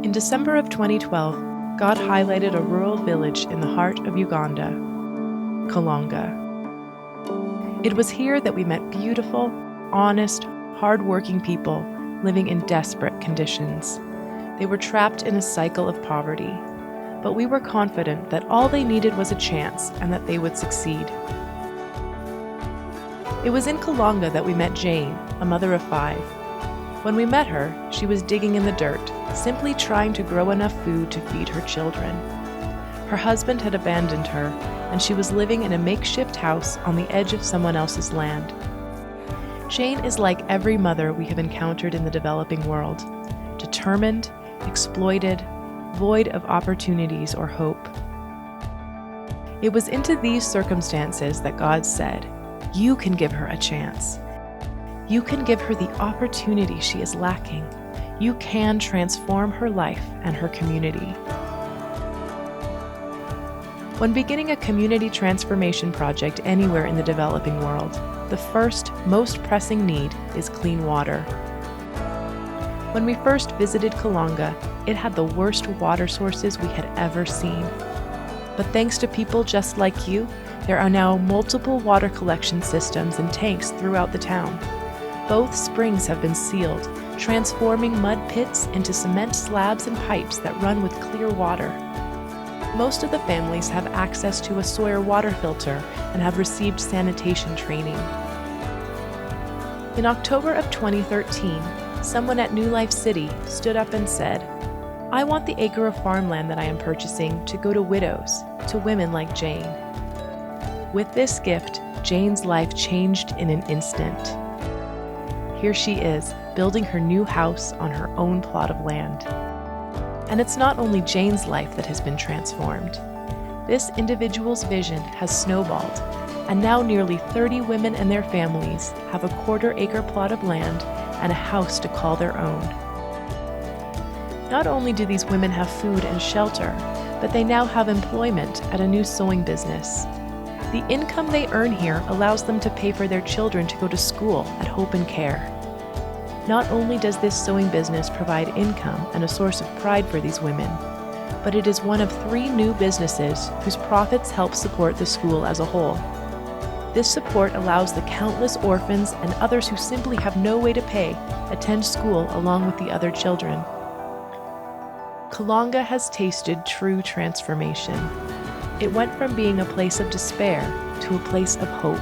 In December of 2012, God highlighted a rural village in the heart of Uganda, Kalonga. It was here that we met beautiful, honest, hard-working people living in desperate conditions. They were trapped in a cycle of poverty, but we were confident that all they needed was a chance and that they would succeed. It was in Kalonga that we met Jane, a mother of 5. When we met her, she was digging in the dirt, simply trying to grow enough food to feed her children. Her husband had abandoned her, and she was living in a makeshift house on the edge of someone else's land. Jane is like every mother we have encountered in the developing world, determined, exploited, void of opportunities or hope. It was into these circumstances that God said, "You can give her a chance. You can give her the opportunity she is lacking. You can transform her life and her community." When beginning a community transformation project anywhere in the developing world, the first, most pressing need is clean water. When we first visited Kalonga, it had the worst water sources we had ever seen. But thanks to people just like you, there are now multiple water collection systems and tanks throughout the town. Both springs have been sealed, transforming mud pits into cement slabs and pipes that run with clear water. Most of the families have access to a Sawyer water filter and have received sanitation training. In October of 2013, someone at New Life City stood up and said, "I want the acre of farmland that I am purchasing to go to widows, to women like Jane." With this gift, Jane's life changed in an instant. Here she is, building her new house on her own plot of land. And it's not only Jane's life that has been transformed. This individual's vision has snowballed, and now nearly 30 women and their families have a quarter-acre plot of land and a house to call their own. Not only do these women have food and shelter, but they now have employment at a new sewing business. The income they earn here allows them to pay for their children to go to school at Hope and Care. Not only does this sewing business provide income and a source of pride for these women, but it is one of 3 new businesses whose profits help support the school as a whole. This support allows the countless orphans and others who simply have no way to pay attend school along with the other children. Kalonga has tasted true transformation. It went from being a place of despair to a place of hope.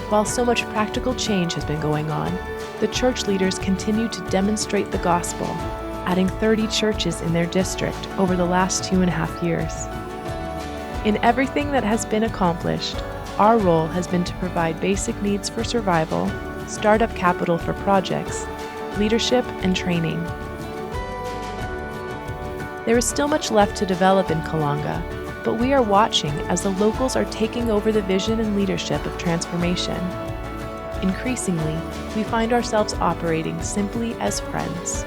While so much practical change has been going on, the church leaders continue to demonstrate the gospel, adding 30 churches in their district over the last 2.5 years. In everything that has been accomplished, our role has been to provide basic needs for survival, startup capital for projects, leadership, and training. There is still much left to develop in Kalonga, but we are watching as the locals are taking over the vision and leadership of transformation. Increasingly, we find ourselves operating simply as friends.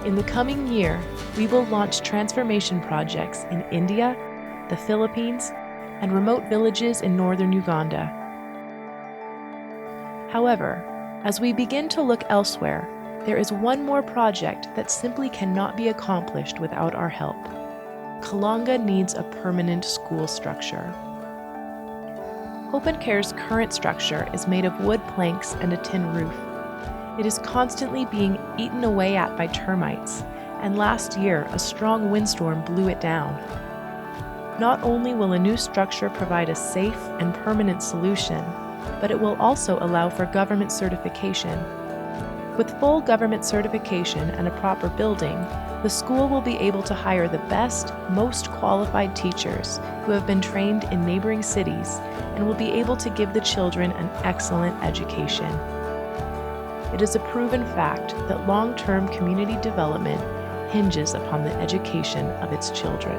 In the coming year, we will launch transformation projects in India, the Philippines, and remote villages in northern Uganda. However, as we begin to look elsewhere, there is one more project that simply cannot be accomplished without our help. Kalonga needs a permanent school structure. Hope and Care's current structure is made of wood planks and a tin roof. It is constantly being eaten away at by termites, and last year a strong windstorm blew it down. Not only will a new structure provide a safe and permanent solution, but it will also allow for government certification. With full government certification and a proper building, the school will be able to hire the best, most qualified teachers who have been trained in neighboring cities and will be able to give the children an excellent education. It is a proven fact that long-term community development hinges upon the education of its children.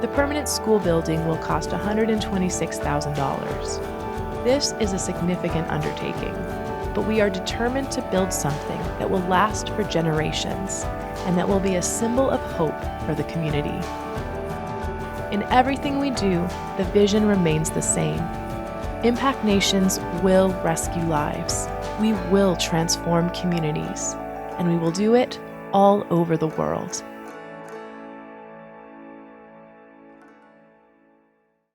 The permanent school building will cost $126,000. This is a significant undertaking, but we are determined to build something that will last for generations and that will be a symbol of hope for the community. In everything we do, the vision remains the same. Impact Nations will rescue lives. We will transform communities, and we will do it all over the world.